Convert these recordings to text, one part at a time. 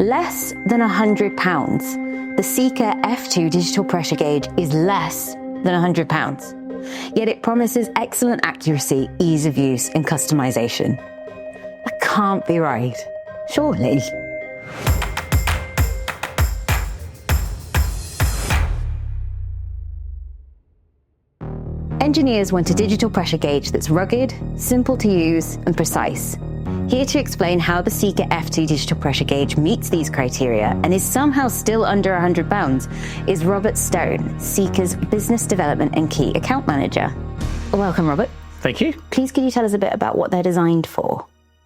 less than £100. The Sika F2 digital pressure gauge is less than £100. Yet it promises excellent accuracy, ease of use, and customization. That can't be right, surely. Engineers want a digital pressure gauge that's rugged, simple to use, and precise. Here to explain how the Sika F2 digital pressure gauge meets these criteria and is somehow still under £100 is Robert Stone, Sika's Business Development and Key Account Manager. Welcome, Robert. Thank you. Please could you tell us a bit about what they're designed for?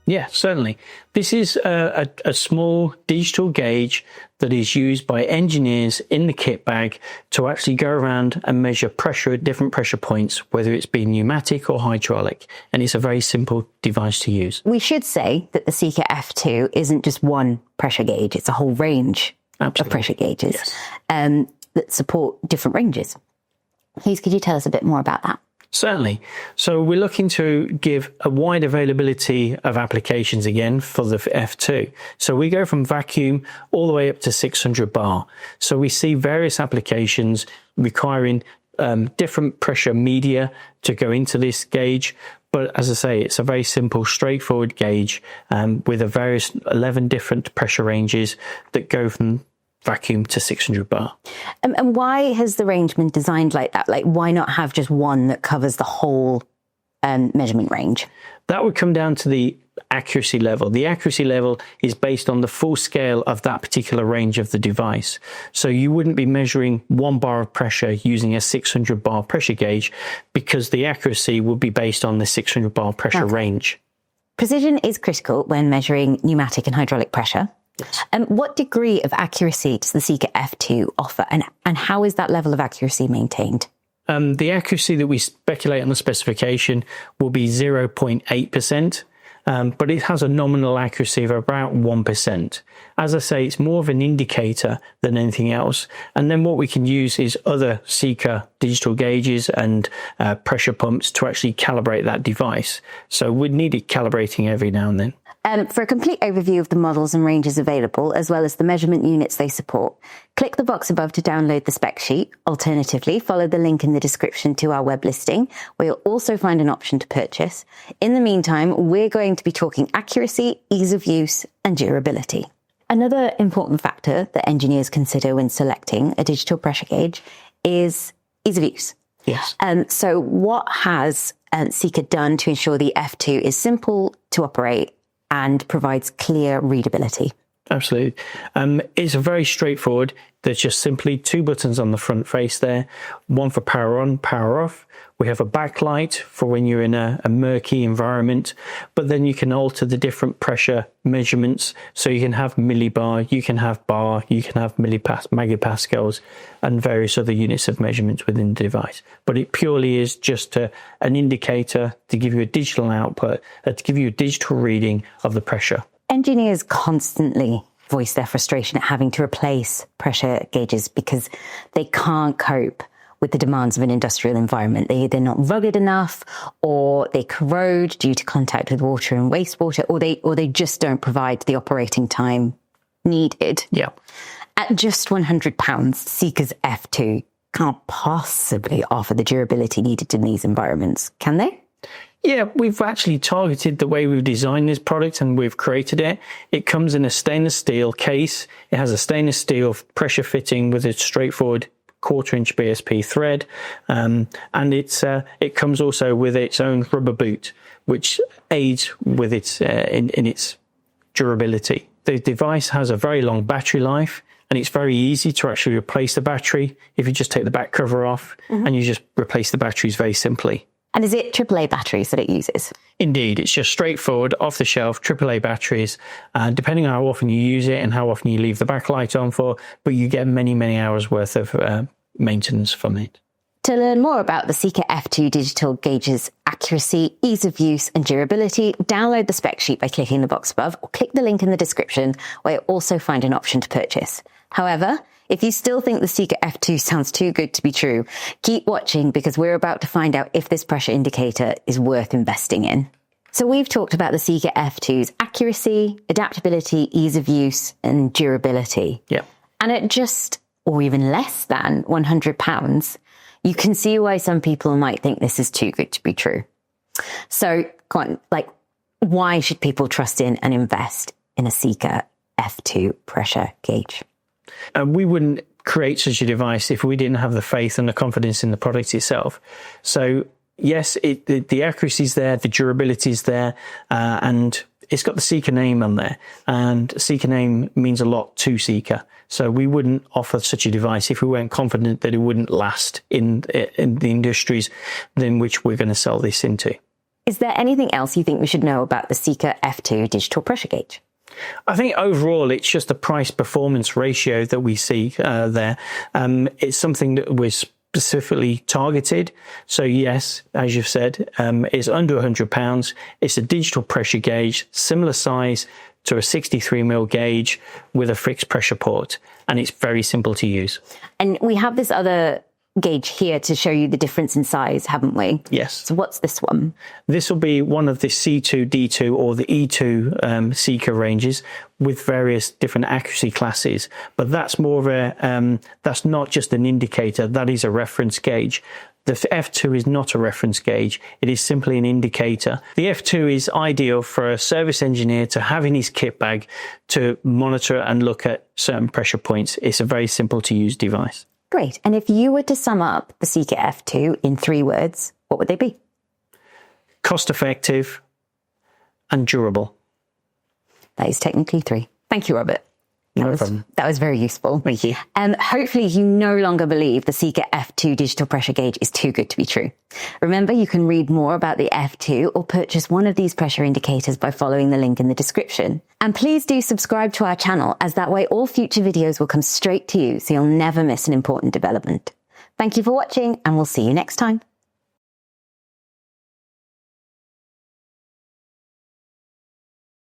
Yeah, certainly. This is a small digital gauge that is used by engineers in the kit bag to actually go around and measure pressure at different pressure points, whether it's been pneumatic or hydraulic. And it's a very simple device to use. We should say that the Sika F2 isn't just one pressure gauge, it's a whole range of pressure gauges that support different ranges. Please, could you tell us a bit more about that? Certainly. So we're looking to give a wide availability of applications again for the F2. So we go from vacuum all the way up to 600 bar. So we see various applications requiring different pressure media to go into this gauge. But as I say, it's a very simple, straightforward gauge with a various 11 different pressure ranges that go from vacuum to 600 bar. And why has the range been designed like that? Like, why not have just one that covers the whole measurement range? That would come down to the accuracy level. The accuracy level is based on the full scale of that particular range of the device. So you wouldn't be measuring 1 bar of pressure using a 600 bar pressure gauge because the accuracy would be based on the 600 bar pressure range. Precision is critical when measuring pneumatic and hydraulic pressure. Yes. What degree of accuracy does the Sika F2 offer, and how is that level of accuracy maintained? The accuracy that we speculate on the specification will be 0.8%, but it has a nominal accuracy of about 1%. As I say, it's more of an indicator than anything else. And then what we can use is other Sika digital gauges and pressure pumps to actually calibrate that device. So we'd need it calibrating every now and then. For a complete overview of the models and ranges available, as well as the measurement units they support, click the box above to download the spec sheet. Alternatively, follow the link in the description to our web listing, where you'll also find an option to purchase. In the meantime, we're going to be talking accuracy, ease of use, and durability. Another important factor that engineers consider when selecting a digital pressure gauge is ease of use. Yes. So what has Sika done to ensure the F2 is simple to operate and provides clear readability? Absolutely. It's a very straightforward. There's just simply 2 buttons on the front face there, one for power on, power off. We have a backlight for when you're in a murky environment, but then you can alter the different pressure measurements. So you can have millibar, you can have bar, you can have megapascals, and various other units of measurements within the device. But it purely is just an indicator to give you a digital output, to give you a digital reading of the pressure. Engineers constantly voice their frustration at having to replace pressure gauges because they can't cope with the demands of an industrial environment. They're not rugged enough, or they corrode due to contact with water and wastewater, or they just don't provide the operating time needed. Yeah. At just £100, Sika's F2 can't possibly offer the durability needed in these environments, can they? Yeah, we've actually targeted the way we've designed this product and we've created it. It comes in a stainless steel case. It has a stainless steel pressure fitting with a straightforward 1/4-inch BSP thread. And it comes also with its own rubber boot, which aids with its in its durability. The device has a very long battery life, and it's very easy to actually replace the battery if you just take the back cover off and you just replace the batteries very simply. And is it AAA batteries that it uses? Indeed, it's just straightforward, off-the-shelf AAA batteries, depending on how often you use it and how often you leave the backlight on for, but you get many, many hours worth of maintenance from it. To learn more about the Sika F2 digital gauge's accuracy, ease of use, and durability, download the spec sheet by clicking the box above, or click the link in the description, where you'll also find an option to purchase. However, if you still think the Sika F2 sounds too good to be true, keep watching because we're about to find out if this pressure indicator is worth investing in. So we've talked about the Sika F2's accuracy, adaptability, ease of use, and durability. Yeah. And at just, or even less than £100, you can see why some people might think this is too good to be true. So, go on, like, why should people trust in and invest in a Sika F2 pressure gauge? We wouldn't create such a device if we didn't have the faith and the confidence in the product itself. So, yes, the accuracy is there, the durability is there, and it's got the Sika name on there. And Sika name means a lot to Sika. So we wouldn't offer such a device if we weren't confident that it wouldn't last in the industries in which we're going to sell this into. Is there anything else you think we should know about the Sika F2 digital pressure gauge? I think overall it's just the price-performance ratio that we see there. It's something that we're specifically targeted. So yes, as you've said, it's under £100. It's a digital pressure gauge, similar size to a 63mm gauge with a fixed pressure port. And it's very simple to use. And we have this other gauge here to show you the difference in size, haven't we? Yes. So what's this one? This will be one of the C2, D2 or the E2 Sika ranges with various different accuracy classes. But that's more of a, that's not just an indicator, that is a reference gauge. The F2 is not a reference gauge. It is simply an indicator. The F2 is ideal for a service engineer to have in his kit bag to monitor and look at certain pressure points. It's a very simple to use device. Great. And if you were to sum up the Sika F2 in 3 words, what would they be? Cost effective and durable. That is technically 3. Thank you, Robert. That was very useful. Thank you. Hopefully you no longer believe the Sika F2 digital pressure gauge is too good to be true. Remember, you can read more about the F2 or purchase one of these pressure indicators by following the link in the description. And please do subscribe to our channel, as that way all future videos will come straight to you, so you'll never miss an important development. Thank you for watching, and we'll see you next time.